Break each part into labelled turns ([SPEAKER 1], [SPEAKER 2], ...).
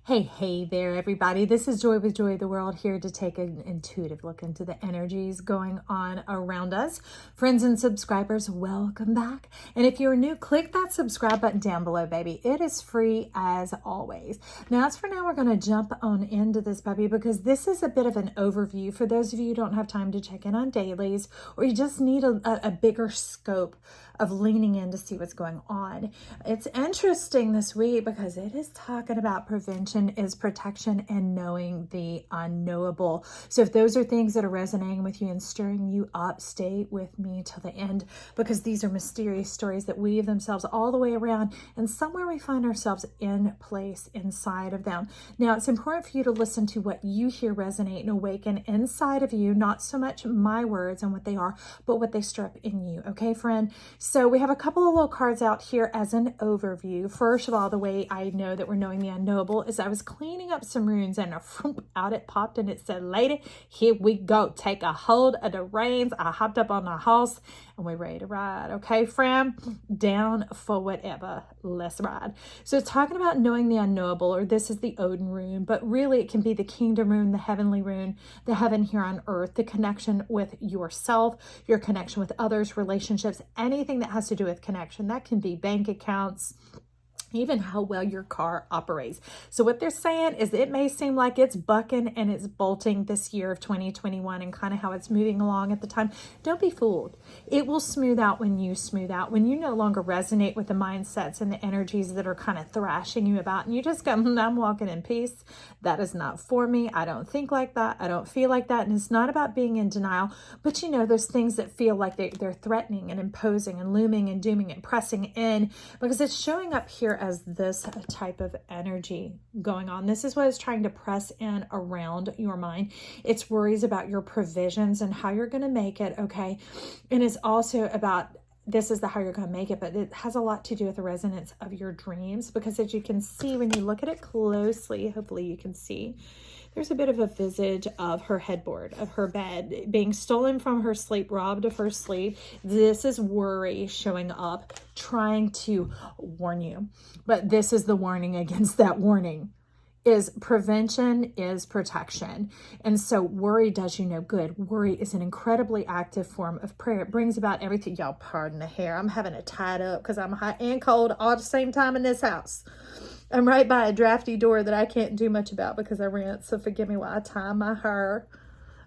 [SPEAKER 1] Hey there, everybody. This is Joy with Joy of the World, here to take an intuitive look into the energies going on around us. Friends and subscribers, welcome back. And if you're new, click that subscribe button down below, baby. It is free as always. Now, as for now, we're going to jump on into this, baby, because this is a bit of an overview for those of you who don't have time to check in on dailies, or you just need a bigger scope of leaning in to see what's going on. It's interesting this week because it is talking about prevention is protection and knowing the unknowable. So if those are things that are resonating with you and stirring you up, stay with me till the end, because these are mysterious stories that weave themselves all the way around, and somewhere we find ourselves in place inside of them. Now, it's important for you to listen to what you hear resonate and awaken inside of you, not so much my words and what they are, but what they stir up in you. Okay, friend? So we have a couple of little cards out here as an overview. First of all, the way I know that we're knowing the unknowable is I was cleaning up some runes and out it popped and it said, lady, here we go. Take a hold of the reins. I hopped up on the horse and we're ready to ride. Okay, friend? Down for whatever. Let's ride. So it's talking about knowing the unknowable, or this is the Odin rune, but really it can be the kingdom rune, the heavenly rune, the heaven here on earth, the connection with yourself, your connection with others, relationships, anything that has to do with connection. That can be bank accounts, even how well your car operates. So what they're saying is it may seem like it's bucking and it's bolting this year of 2021 and kind of how it's moving along at the time. Don't be fooled. It will smooth out when you smooth out, when you no longer resonate with the mindsets and the energies that are kind of thrashing you about, and you just go, I'm walking in peace. That is not for me. I don't think like that. I don't feel like that. And it's not about being in denial, but you know, those things that feel like they're threatening and imposing and looming and dooming and pressing in, because it's showing up here as this type of energy going on. This is what is trying to press in around your mind. It's worries about your provisions and how you're going to make it, okay? And it's also about, this is the how you're going to make it, but it has a lot to do with the resonance of your dreams, because as you can see, when you look at it closely, hopefully you can see, there's a bit of a visage of her headboard, of her bed, being stolen from her sleep, robbed of her sleep. This is worry showing up, trying to warn you. But this is the warning against that warning. Is prevention is protection. And so worry does you no good. Worry is an incredibly active form of prayer. It brings about everything. Y'all pardon the hair. I'm having it tied up because I'm hot and cold all at the same time in this house. I'm right by a drafty door that I can't do much about because I rent. So forgive me while I tie my hair.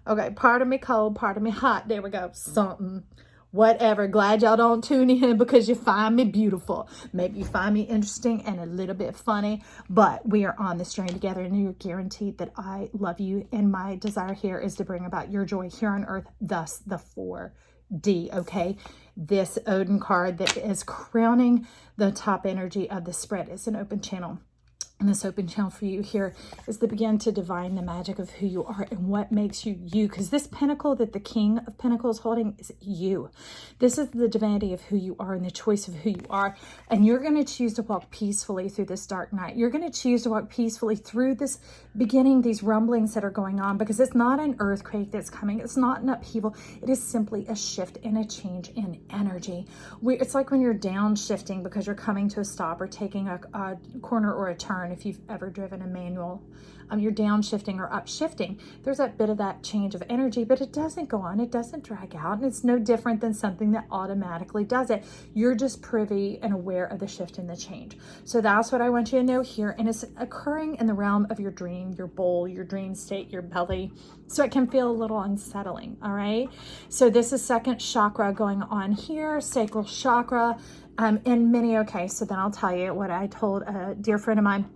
[SPEAKER 1] Okay, part of me cold, part of me hot. There we go. Something. Whatever. Glad y'all don't tune in because you find me beautiful. Maybe you find me interesting and a little bit funny, but we are on this journey together, and you're guaranteed that I love you. And my desire here is to bring about your joy here on earth, thus the 4D, okay? This Odin card that is crowning the top energy of the spread is an open channel. And this open channel for you here is to begin to divine the magic of who you are and what makes you you. Because this pinnacle that the King of Pentacles is holding is you. This is the divinity of who you are and the choice of who you are. And you're going to choose to walk peacefully through this dark night. You're going to choose to walk peacefully through this beginning, these rumblings that are going on, because it's not an earthquake that's coming. It's not an upheaval. It is simply a shift and a change in energy. It's like when you're downshifting because you're coming to a stop or taking a corner or a turn. If you've ever driven a manual, you're downshifting or upshifting. There's a bit of that change of energy, but it doesn't go on. It doesn't drag out. And it's no different than something that automatically does it. You're just privy and aware of the shift and the change. So that's what I want you to know here. And it's occurring in the realm of your dream, your bowl, your dream state, your belly. So it can feel a little unsettling. All right. So this is second chakra going on here, sacral chakra. And many, okay, so then I'll tell you what I told a dear friend of mine.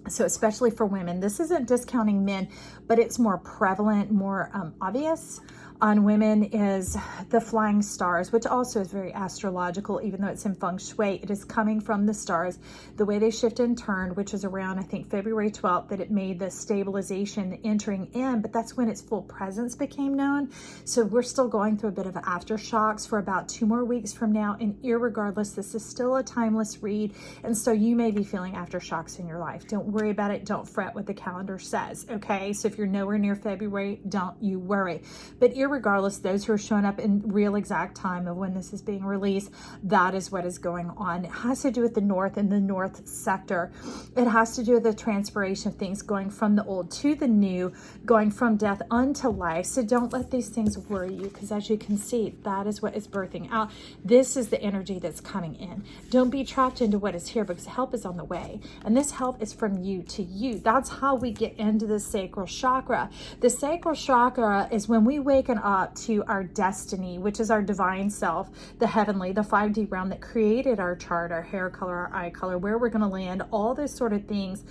[SPEAKER 1] So especially for women, this isn't discounting men, but it's more prevalent, more obvious on women, is the flying stars, which also is very astrological, even though it's in feng shui. It is coming from the stars, the way they shift and turned, which is around, I think, February 12th, that it made the stabilization entering in, but that's when its full presence became known. So we're still going through a bit of aftershocks for about 2 more weeks from now. And irregardless, this is still a timeless read. And so you may be feeling aftershocks in your life. Don't worry about it. Don't fret what the calendar says. Okay. So if you're nowhere near February, don't you worry. But irregardless, those who are showing up in real exact time of when this is being released, that is what is going on. It has to do with the north and the north sector. It has to do with the transpiration of things going from the old to the new, going from death unto life. So don't let these things worry you, because as you can see, that is what is birthing out. This is the energy that's coming in. Don't be trapped into what is here, because help is on the way. And this help is from you to you. That's how we get into the sacral chakra. The sacral chakra is when we waken up to our destiny, which is our divine self, the heavenly, the 5D realm that created our chart, our hair color, our eye color, where we're going to land, all those sort of things,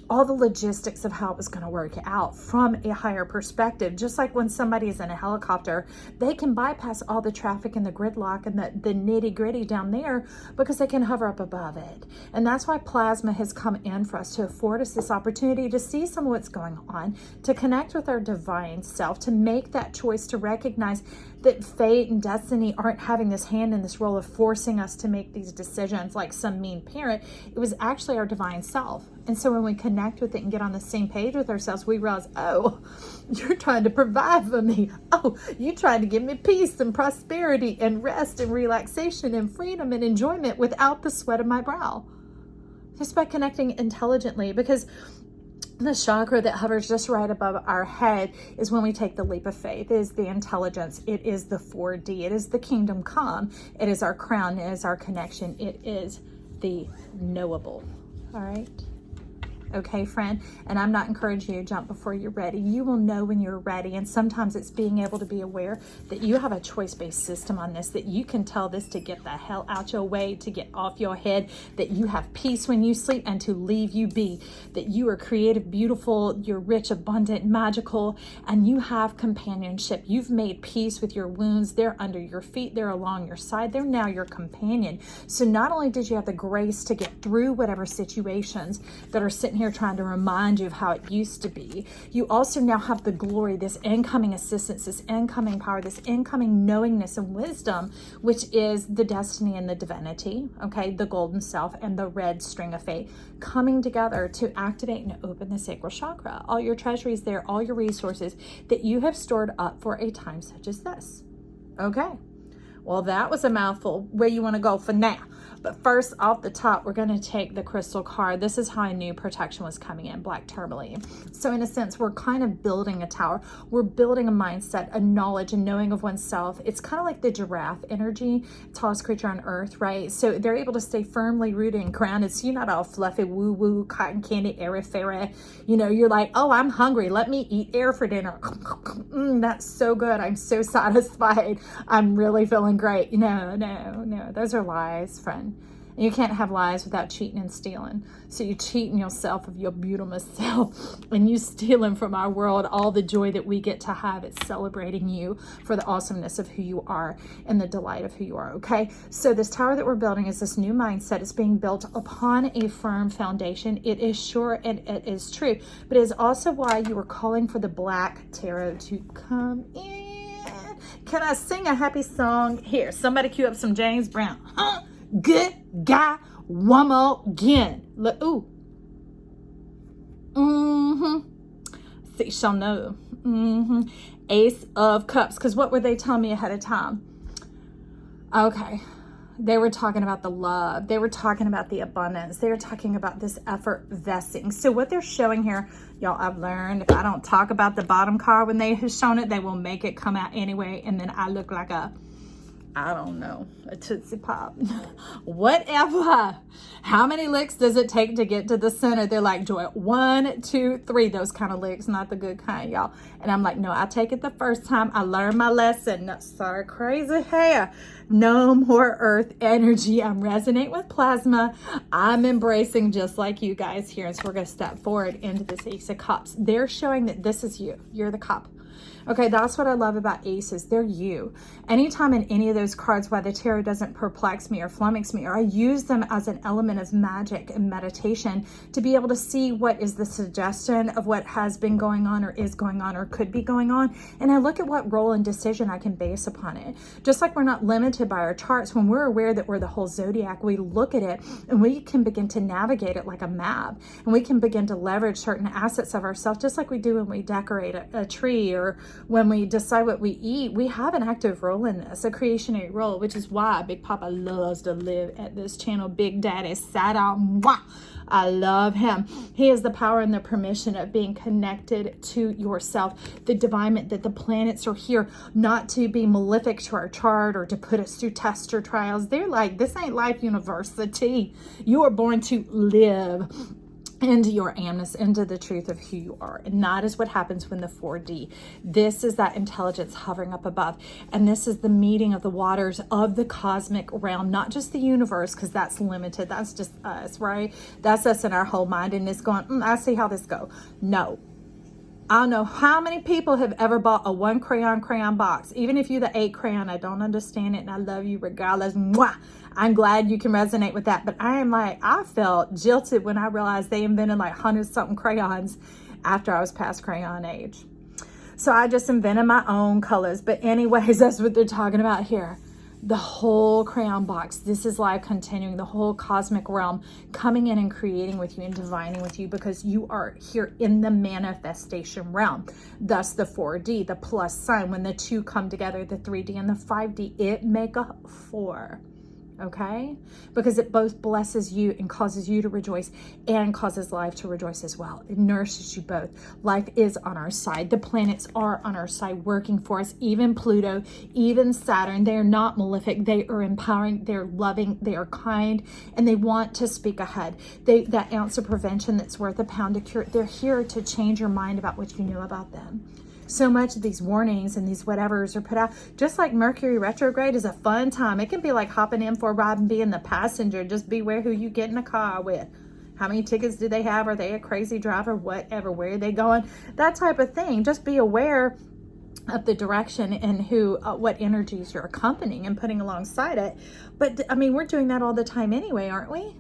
[SPEAKER 1] all the logistics of how it was going to work out from a higher perspective. Just like when somebody is in a helicopter, they can bypass all the traffic and the gridlock and the nitty gritty down there because they can hover up above it. And that's why plasma has come in for us, to afford us this opportunity to see some of what's going on, to connect with our divine self, to make that choice, to recognize that fate and destiny aren't having this hand in this role of forcing us to make these decisions like some mean parent. It was actually our divine self. And so when we connect with it and get on the same page with ourselves, we realize, oh, you're trying to provide for me. Oh, you're trying to give me peace and prosperity and rest and relaxation and freedom and enjoyment without the sweat of my brow. Just by connecting intelligently, because the chakra that hovers just right above our head is when we take the leap of faith. It is the intelligence. It is the 4D. It is the kingdom come. It is our crown. It is our connection. It is the knowable. All right. Okay, friend? And I'm not encouraging you to jump before you're ready. You will know when you're ready. And sometimes it's being able to be aware that you have a choice-based system on this, that you can tell this to get the hell out your way, to get off your head, that you have peace when you sleep and to leave you be, that you are creative, beautiful, you're rich, abundant, magical, and you have companionship. You've made peace with your wounds. They're under your feet. They're along your side. They're now your companion. So not only did you have the grace to get through whatever situations that are sitting here trying to remind you of how it used to be, you also now have the glory, this incoming assistance, this incoming power, this incoming knowingness and wisdom, which is the destiny and the divinity, okay, the golden self and the red string of fate coming together to activate and open the sacral chakra. All your treasuries there, all your resources that you have stored up for a time such as this. Okay, well, that was a mouthful. Where you want to go for now? But first, off the top, we're going to take the crystal card. This is how I knew protection was coming in, black tourmaline. So in a sense, we're kind of building a tower. We're building a mindset, a knowledge, and knowing of oneself. It's kind of like the giraffe energy, tallest creature on earth, right? So they're able to stay firmly rooted and grounded. So you're not all fluffy, woo-woo, cotton candy, airy-fairy. You know, you're like, oh, I'm hungry. Let me eat air for dinner. That's so good. I'm so satisfied. I'm really feeling great. No. Those are lies, friend. And you can't have lies without cheating and stealing. So you're cheating yourself of your beautiful self, and you stealing from our world all the joy that we get to have. It's celebrating you for the awesomeness of who you are and the delight of who you are, okay? So this tower that we're building is this new mindset. It's being built upon a firm foundation. It is sure and it is true, but it is also why you were calling for the black tarot to come in. Can I sing a happy song? Here, somebody cue up some James Brown. Good guy, one more again. Look, ooh. See, shall know. Ace of Cups. Because what were they telling me ahead of time? Okay. They were talking about the love. They were talking about the abundance. They were talking about this effort vesting. So what they're showing here, y'all, I've learned if I don't talk about the bottom card when they have shown it, they will make it come out anyway. And then I look like a, I don't know, a Tootsie Pop. Whatever. How many licks does it take to get to the center? They're like, Joy, 1, 2, 3, those kind of licks, not the good kind, y'all. And I'm like, no, I'll take it the first time. I learned my lesson. No, sorry, crazy hair. No more earth energy. I'm resonating with plasma. I'm embracing just like you guys here. And so we're going to step forward into this Ace of Cups. They're showing that this is you. You're the cup. Okay, that's what I love about aces. They're you. Anytime in any of those cards, why the tarot doesn't perplex me or flummox me, or I use them as an element of magic and meditation to be able to see what is the suggestion of what has been going on or is going on or could be going on. And I look at what role and decision I can base upon it. Just like we're not limited by our charts, when we're aware that we're the whole zodiac, we look at it and we can begin to navigate it like a map. And we can begin to leverage certain assets of ourselves, just like we do when we decorate a tree here, when we decide what we eat, we have an active role in this, a creationary role, which is why Big Papa loves to live at this channel. Big Daddy sat out. Mwah! I love him. He has the power and the permission of being connected to yourself. The divine, that the planets are here not to be malefic to our chart or to put us through tests or trials. They're like, this ain't life university. You are born to live into your amness, into the truth of who you are. And that is what happens when the 4D. This is that intelligence hovering up above. And this is the meeting of the waters of the cosmic realm, not just the universe, because that's limited. That's just us, right? That's us in our whole mind. And it's going, I see how this go. No. I don't know how many people have ever bought a 1 crayon box. Even if you're the 8 crayon, I don't understand it. And I love you regardless. Mwah! I'm glad you can resonate with that. But I am like, I felt jilted when I realized they invented like 100-something crayons after I was past crayon age. So I just invented my own colors. But anyways, that's what they're talking about here. The whole crayon box. This is life continuing, the whole cosmic realm coming in and creating with you and divining with you, because you are here in the manifestation realm. Thus the 4D, the plus sign, when the 2 come together, the 3D and the 5D, it make a 4. Okay, because it both blesses you and causes you to rejoice and causes life to rejoice as well. It nourishes you both. Life is on our side. The planets are on our side, working for us. Even Pluto, even Saturn, they are not malefic. They are empowering. They're loving. They are kind, and they want to speak ahead. That ounce of prevention that's worth a pound of cure. They're here to change your mind about what you knew about them. So much of these warnings and these whatevers are put out, just like Mercury retrograde is a fun time. It can be like hopping in for a ride and being the passenger. Just beware who you get in a car with. How many tickets do they have? Are they a crazy driver? Whatever. Where are they going? That type of thing. Just be aware of the direction and who, what energies you're accompanying and putting alongside it. But I mean, we're doing that all the time anyway, aren't we?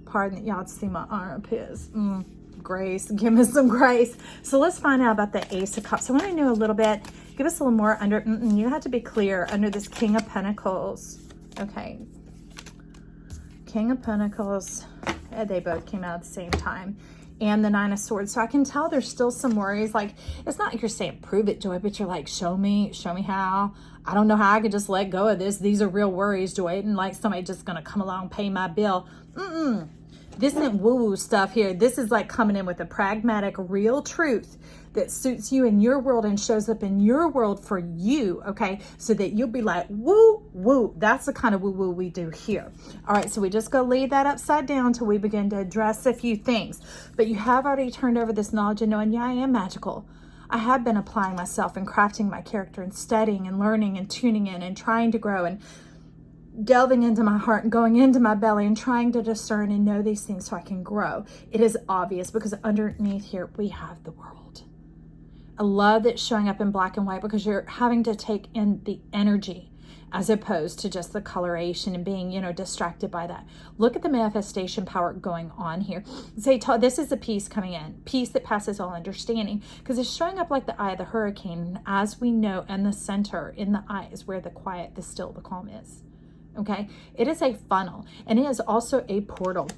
[SPEAKER 1] Pardon that y'all see my armpits. Grace, give me some grace. So let's find out about the Ace of Cups. I want to know a little bit, give us a little more under, you have to be clear, under this King of Pentacles. Okay. King of Pentacles, they both came out at the same time. And the 9 of Swords. So I can tell there's still some worries. Like, it's not like you're saying, prove it, Joy, but you're like, show me how. I don't know how I could just let go of this. These are real worries, Joy. And like somebody just going to come along, pay my bill. This isn't woo-woo stuff here. This is like coming in with a pragmatic, real truth that suits you in your world and shows up in your world for you, okay? So that you'll be like, woo-woo. That's the kind of woo-woo we do here. All right, so we just go leave that upside down until we begin to address a few things. But you have already turned over this knowledge and knowing, yeah, I am magical. I have been applying myself and crafting my character and studying and learning and tuning in and trying to grow and delving into my heart and going into my belly and trying to discern and know these things so I can grow. It is obvious because underneath here we have the world. I love that showing up in black and white because you're having to take in the energy as opposed to just the coloration and being, distracted by that. Look at the manifestation power going on here. Say, this is a peace coming in, peace that passes all understanding, because it's showing up like the eye of the hurricane. As we know, in the center, in the eye, is where the quiet, the still, the calm is. Okay, it is a funnel, and it is also a portal,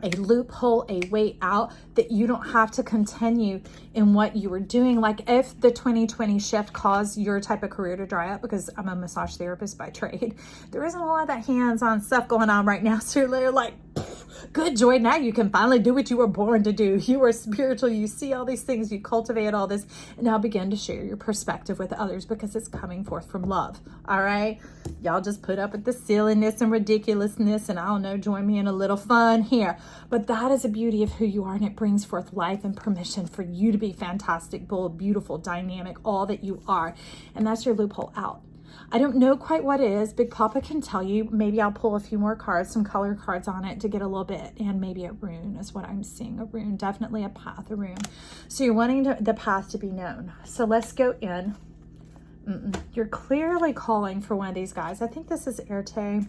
[SPEAKER 1] a loophole, a way out that you don't have to continue in what you were doing. Like if the 2020 shift caused your type of career to dry up, because I'm a massage therapist by trade, there isn't a lot of that hands-on stuff going on right now. So you're like, good, Joy, now you can finally do what you were born to do. You are spiritual, you see all these things, you cultivate all this, and now begin to share your perspective with others because it's coming forth from love. All right, y'all just put up with the silliness and ridiculousness, and I don't know, join me in a little fun here. But that is the beauty of who you are, and it brings forth life and permission for you to be fantastic, bold, beautiful, dynamic, all that you are. And that's your loophole out. I don't know quite what it is. Big Papa can tell you. Maybe I'll pull a few more cards, some color cards on it to get a little bit. And maybe a rune is what I'm seeing. A rune, definitely a path, a rune. So you're wanting the path to be known. So let's go in. You're clearly calling for one of these guys. I think this is Erte.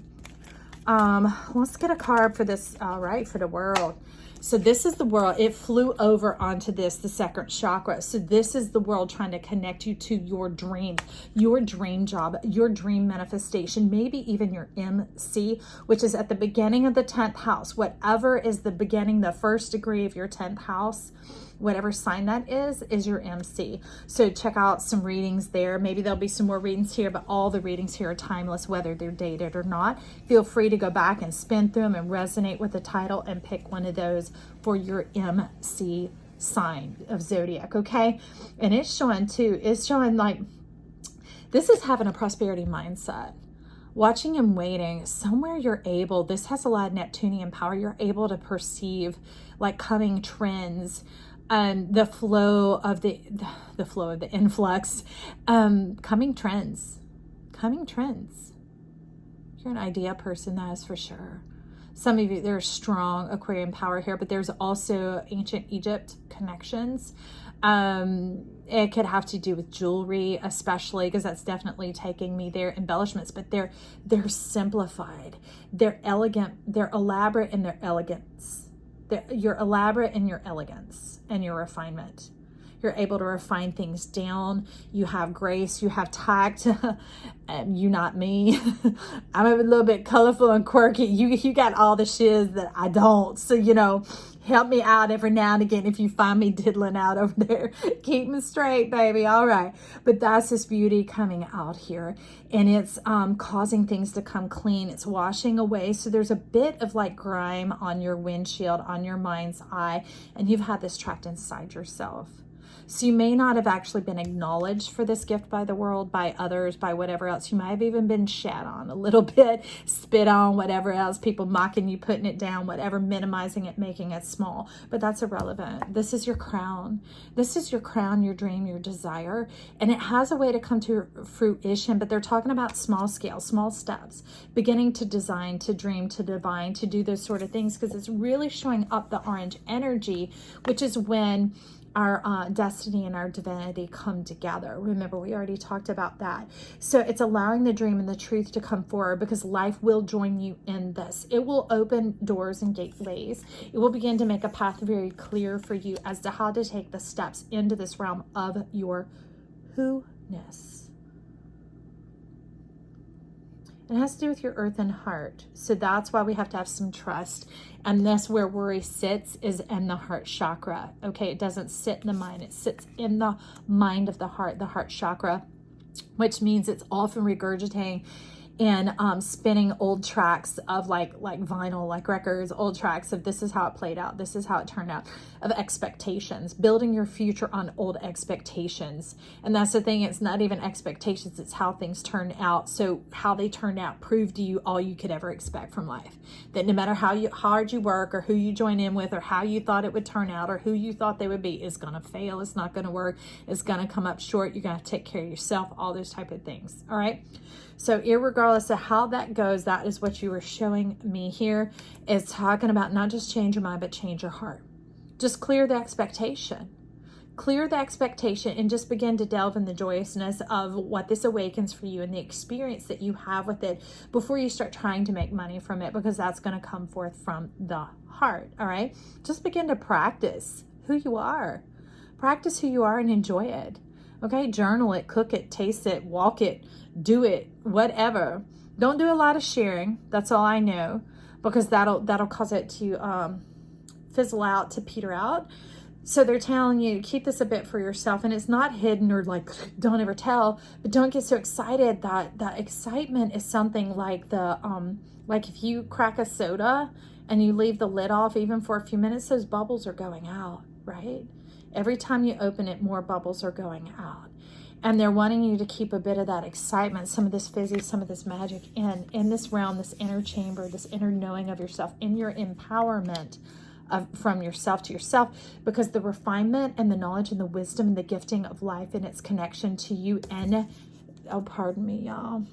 [SPEAKER 1] Let's get a card for this, right, for the world. So this is the world. It flew over onto this, the second chakra. So this is the world trying to connect you to your dreams, your dream job, your dream manifestation, maybe even your MC, which is at the beginning of the 10th house. Whatever is the beginning, the first degree of your 10th house, whatever sign that is your MC. So check out some readings there. Maybe there'll be some more readings here, but all the readings here are timeless, whether they're dated or not. Feel free to go back and spin through them and resonate with the title and pick one of those for your MC sign of zodiac, okay? And it's showing too, it's showing like, this is having a prosperity mindset. Watching and waiting, somewhere you're able, this has a lot of Neptunian power, you're able to perceive like coming trends, the flow of the influx, coming trends. You're an idea person, that is for sure. Some of you, there's strong Aquarian power here, but there's also ancient Egypt connections. It could have to do with jewelry, especially because that's definitely taking me there. Embellishments, but they're simplified. They're elegant. They're elaborate in their elegance. You're elaborate in your elegance and your refinement. You're able to refine things down. You have grace. You have tact. You, not me. I'm a little bit colorful and quirky. You got all the shiz that I don't. So, you know, help me out every now and again if you find me diddling out over there. Keep me straight, baby. All right. But that's this beauty coming out here. And it's causing things to come clean. It's washing away. So there's a bit of like grime on your windshield, on your mind's eye. And you've had this trapped inside yourself. So you may not have actually been acknowledged for this gift by the world, by others, by whatever else. You might have even been shat on a little bit, spit on, whatever else, people mocking you, putting it down, whatever, minimizing it, making it small. But that's irrelevant. This is your crown. This is your crown, your dream, your desire. And it has a way to come to fruition, but they're talking about small scale, small steps, beginning to design, to dream, to divine, to do those sort of things, because it's really showing up the orange energy, which is when our destiny and our divinity come together. Remember, we already talked about that. So it's allowing the dream and the truth to come forward, because life will join you in this. It will open doors and gateways. It will begin to make a path very clear for you as to how to take the steps into this realm of your who-ness. It has to do with your earth and heart. So that's why we have to have some trust. And that's where worry sits, is in the heart chakra. Okay, it doesn't sit in the mind. It sits in the mind of the heart chakra, which means it's often regurgitating and spinning old tracks of like vinyl, like records, old tracks of this is how it played out, this is how it turned out, of expectations, building your future on old expectations. And that's the thing, it's not even expectations, it's how things turn out. So how they turned out proved to you all you could ever expect from life. That no matter how hard you work, or who you join in with, or how you thought it would turn out, or who you thought they would be, is going to fail, it's not going to work, it's going to come up short, you're going to take care of yourself, all those type of things. All right. So irregardless of how that goes, that is what you were showing me here. It's talking about not just change your mind, but change your heart. Just clear the expectation. Clear the expectation and just begin to delve in the joyousness of what this awakens for you and the experience that you have with it before you start trying to make money from it, because that's going to come forth from the heart. All right. Just begin to practice who you are. Practice who you are and enjoy it. Okay. Journal it, cook it, taste it, walk it, do it, whatever. Don't do a lot of sharing. That's all I know, because that'll cause it to fizzle out, to peter out. So they're telling you, keep this a bit for yourself. And it's not hidden or like, don't ever tell, but don't get so excited. That excitement is something like like if you crack a soda and you leave the lid off even for a few minutes, those bubbles are going out, right? Every time you open it, more bubbles are going out. And they're wanting you to keep a bit of that excitement, some of this fizzy, some of this magic in this realm, this inner chamber, this inner knowing of yourself, in your empowerment from yourself to yourself, because the refinement and the knowledge and the wisdom and the gifting of life and its connection to you and, oh, pardon me, y'all,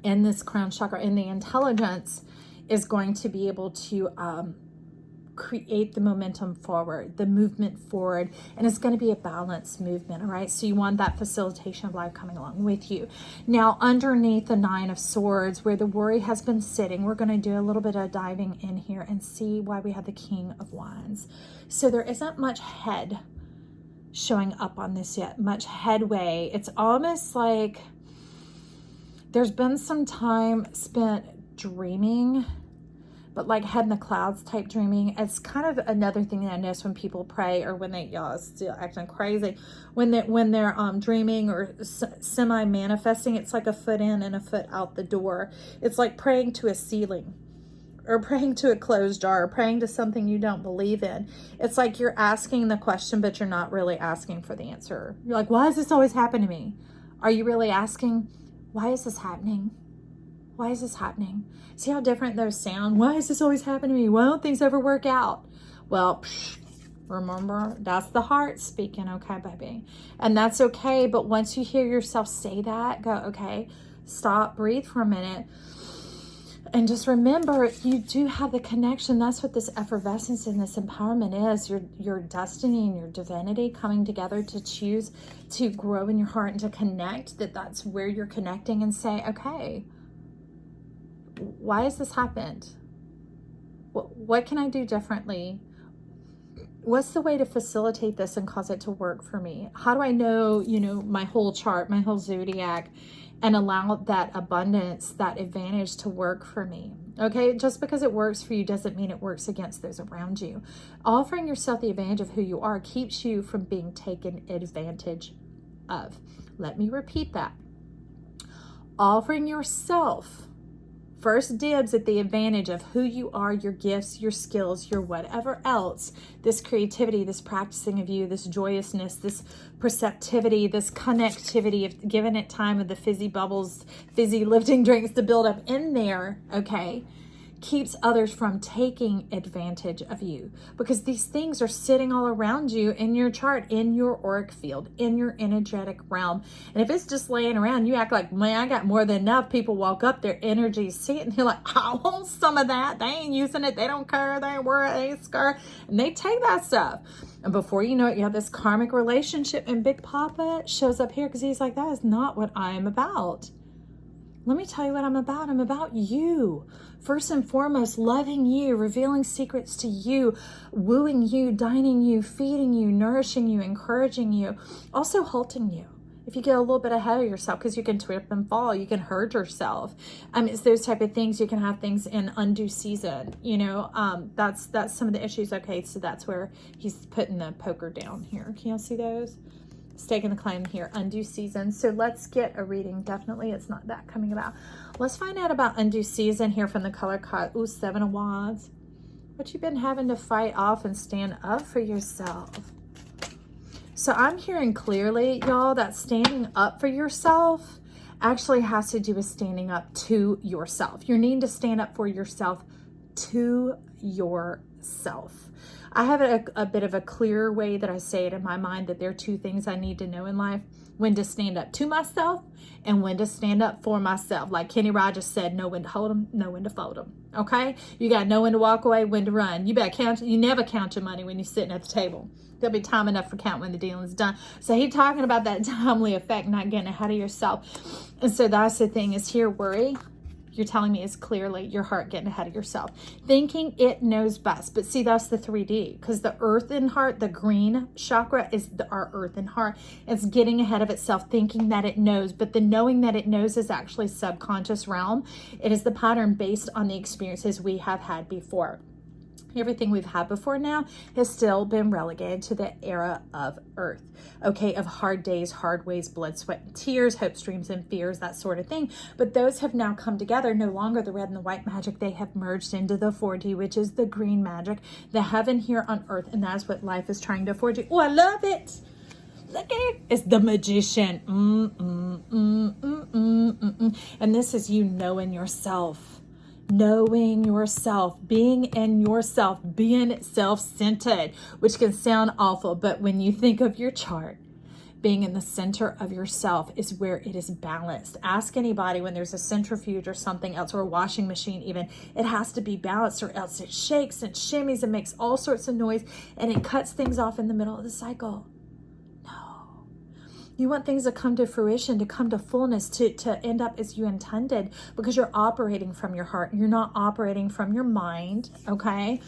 [SPEAKER 1] in this crown chakra, in the intelligence, is going to be able to create the momentum forward, the movement forward, and it's going to be a balanced movement, all right? So you want that facilitation of life coming along with you. Now, underneath the Nine of Swords, where the worry has been sitting, we're going to do a little bit of diving in here and see why we have the King of Wands. So there isn't much head showing up on this yet, much headway. It's almost like there's been some time spent dreaming, but like head in the clouds type dreaming. It's kind of another thing that I notice when people pray, or when they, y'all still acting crazy, when they're dreaming or semi-manifesting, it's like a foot in and a foot out the door. It's like praying to a ceiling, or praying to a closed jar, or praying to something you don't believe in. It's like you're asking the question, but you're not really asking for the answer. You're like, why does this always happen to me? Are you really asking, why is this happening? Why is this happening? See how different those sound? Why is this always happening to me? Why don't things ever work out? Well, remember, that's the heart speaking, okay, baby? And that's okay, but once you hear yourself say that, go, okay, stop, breathe for a minute. And just remember, you do have the connection. That's what this effervescence and this empowerment is. Your destiny and your divinity coming together to choose to grow in your heart and to connect. That's where you're connecting and say, okay, why has this happened? What can I do differently? What's the way to facilitate this and cause it to work for me? How do I know, my whole chart, my whole zodiac, and allow that abundance, that advantage to work for me? Okay, just because it works for you doesn't mean it works against those around you. Offering yourself the advantage of who you are keeps you from being taken advantage of. Let me repeat that. Offering yourself first dibs at the advantage of who you are, your gifts, your skills, your whatever else, this creativity, this practicing of you, this joyousness, this perceptivity, this connectivity of giving it time of the fizzy bubbles, fizzy lifting drinks to build up in there, okay, keeps others from taking advantage of you, because these things are sitting all around you in your chart, in your auric field, in your energetic realm. And if it's just laying around, you act like, man, I got more than enough. People walk up, their energy see it, and they're like, I want some of that. They ain't using it. They don't care. They ain't worried. They ain't scared. And they take that stuff. And before you know it, you have this karmic relationship, and Big Papa shows up here because he's like, that is not what I'm about. Let me tell you what I'm about. I'm about you. First and foremost, loving you, revealing secrets to you, wooing you, dining you, feeding you, nourishing you, encouraging you, also halting you. If you get a little bit ahead of yourself, because you can trip and fall, you can hurt yourself. It's those type of things. You can have things in undue season. That's some of the issues. Okay, so that's where he's putting the poker down here. Can you see those? Staking the claim here, undue season. So let's get a reading. Definitely it's not that coming about. Let's find out about undue season here from the color card. Ooh, Seven of Wands. What you've been having to fight off and stand up for yourself. So I'm hearing clearly, y'all, that standing up for yourself actually has to do with standing up to yourself. You're needing to stand up for yourself to yourself. I have a bit of a clearer way that I say it in my mind, that there are two things I need to know in life: when to stand up to myself and when to stand up for myself. Like Kenny Rogers said, know when to hold them, know when to fold them. Okay? You got to know when to walk away, when to run. You better count. You never count your money when you're sitting at the table. There'll be time enough for count when the dealing's done. So he's talking about that timely effect, not getting ahead of yourself. And so that's the thing is here, worry. You're telling me is clearly your heart getting ahead of yourself, thinking it knows best. But see, that's the 3D, because the earth and heart, the green chakra is our earth and heart. It's getting ahead of itself, thinking that it knows, but the knowing that it knows is actually subconscious realm. It is the pattern based on the experiences we have had before. Everything we've had before now has still been relegated to the era of earth, okay, of hard days, hard ways, blood, sweat, and tears, hopes, dreams, and fears, that sort of thing. But those have now come together, no longer the red and the white magic. They have merged into the 4D, which is the green magic, the heaven here on earth, and that's what life is trying to afford you. Oh, I love it. Look at it. It's the magician. And this is you knowing yourself. Knowing yourself, being in yourself, being self-centered, which can sound awful, but when you think of your chart, being in the center of yourself is where it is balanced. Ask anybody when there's a centrifuge or something else, or a washing machine even, it has to be balanced or else it shakes and shimmies and makes all sorts of noise and it cuts things off in the middle of the cycle. No. You want things to come to fruition, to come to fullness, to end up as you intended, because you're operating from your heart. You're not operating from your mind, okay?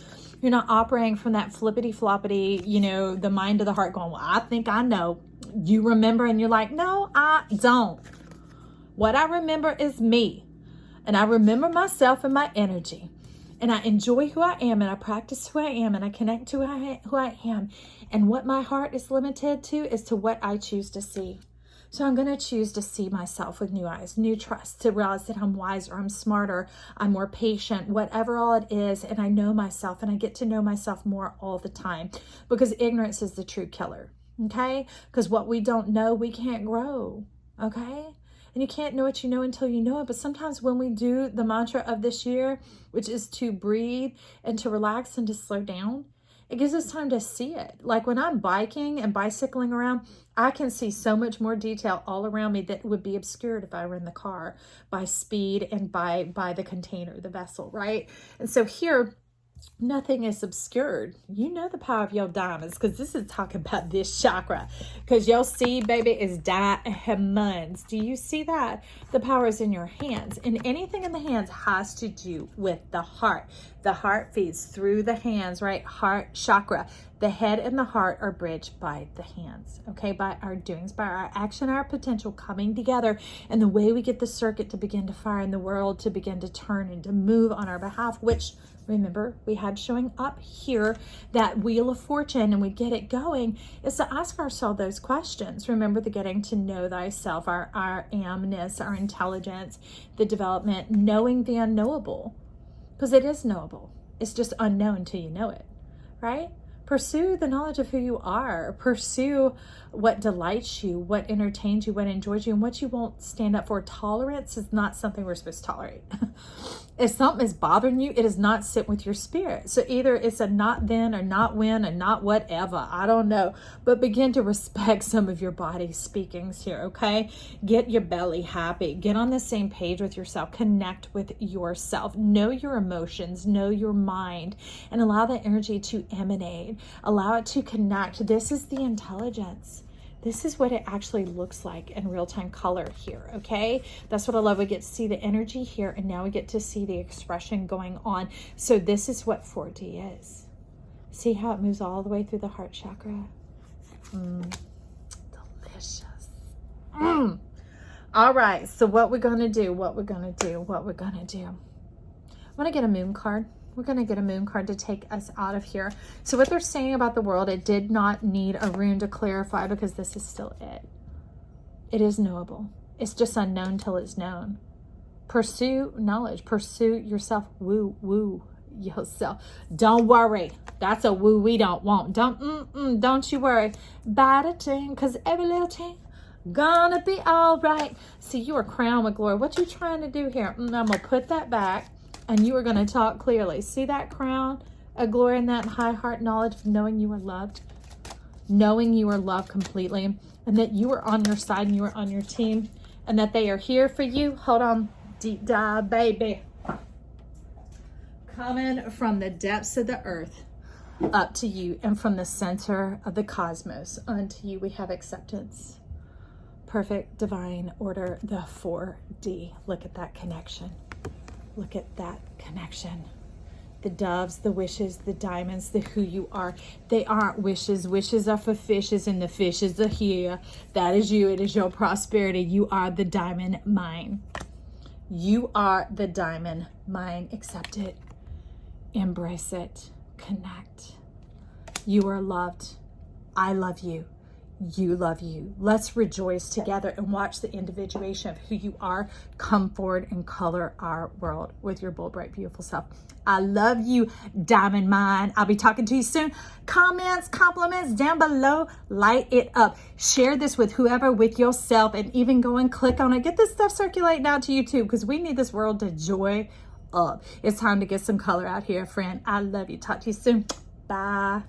[SPEAKER 1] You're not operating from that flippity floppity, the mind of the heart going, well, I think I know. You remember and you're like, no, I don't. What I remember is me. And I remember myself and my energy. And I enjoy who I am, and I practice who I am, and I connect to who I am. And what my heart is limited to is to what I choose to see. So I'm going to choose to see myself with new eyes, new trust, to realize that I'm wiser, I'm smarter, I'm more patient, whatever all it is. And I know myself, and I get to know myself more all the time, because ignorance is the true killer. Okay? Because what we don't know, we can't grow. Okay? And you can't know what you know until you know it. But sometimes when we do the mantra of this year, which is to breathe and to relax and to slow down, it gives us time to see it. Like when I'm biking and bicycling around, I can see so much more detail all around me that would be obscured if I were in the car by speed and by the container, the vessel, right? And so here, nothing is obscured. You know the power of your diamonds, because this is talking about this chakra, because your seed, baby, is diamonds. Do you see that? The power is in your hands, and anything in the hands has to do with the heart. The heart feeds through the hands, right? Heart chakra. The head and the heart are bridged by the hands, okay? By our doings, by our action, our potential coming together, and the way we get the circuit to begin to fire in the world, to begin to turn and to move on our behalf, which, remember, we had showing up here, that wheel of fortune, and we get it going, is to ask ourselves those questions. Remember the getting to know thyself, our amness, our intelligence, the development, knowing the unknowable, because it is knowable. It's just unknown until you know it, right? Pursue the knowledge of who you are. Pursue what delights you, what entertains you, what enjoys you, and what you won't stand up for. Tolerance is not something we're supposed to tolerate. If something is bothering you, it does not sit with your spirit. So either it's a not then or not when or not whatever. I don't know. But begin to respect some of your body speakings here, okay? Get your belly happy. Get on the same page with yourself. Connect with yourself. Know your emotions. Know your mind. And allow the energy to emanate. Allow it to connect. This is the intelligence. This is what it actually looks like in real-time color here, okay? That's what I love. We get to see the energy here, and now we get to see the expression going on. So this is what 4D is. See how it moves all the way through the heart chakra? Delicious. All right, so what we're going to do, I'm going to get a moon card. We're going to get a moon card to take us out of here. So what they're saying about the world, it did not need a rune to clarify, because this is still it. It is knowable. It's just unknown till it's known. Pursue knowledge. Pursue yourself. Woo yourself. Don't worry. That's a woo we don't want. Don't you worry about a thing, because every little thing gonna be all right. See, you are crowned with glory. What you trying to do here? I'm going to put that back. And you are going to talk clearly. See that crown, a glory in that high heart knowledge of knowing you are loved, knowing you are loved completely, and that you are on your side and you are on your team, and that they are here for you. Hold on, deep dive, baby. Coming from the depths of the earth up to you, and from the center of the cosmos unto you, we have acceptance. Perfect divine order, the 4D. Look at that connection. Look at that connection. The doves, the wishes, the diamonds, the who you are. They aren't wishes. Wishes are for fishes, and the fishes are here. That is you. It is your prosperity. You are the diamond mine. You are the diamond mine. Accept it. Embrace it. Connect. You are loved. I love you. You love you. Let's rejoice together and watch the individuation of who you are come forward and color our world with your bold, bright, beautiful self. I love you, Diamond Mine. I'll be talking to you soon. Comments, compliments down below. Light it up. Share this with whoever, with yourself, and even go and click on it. Get this stuff circulating out to YouTube, because we need this world to joy up. It's time to get some color out here, friend. I love you. Talk to you soon. Bye.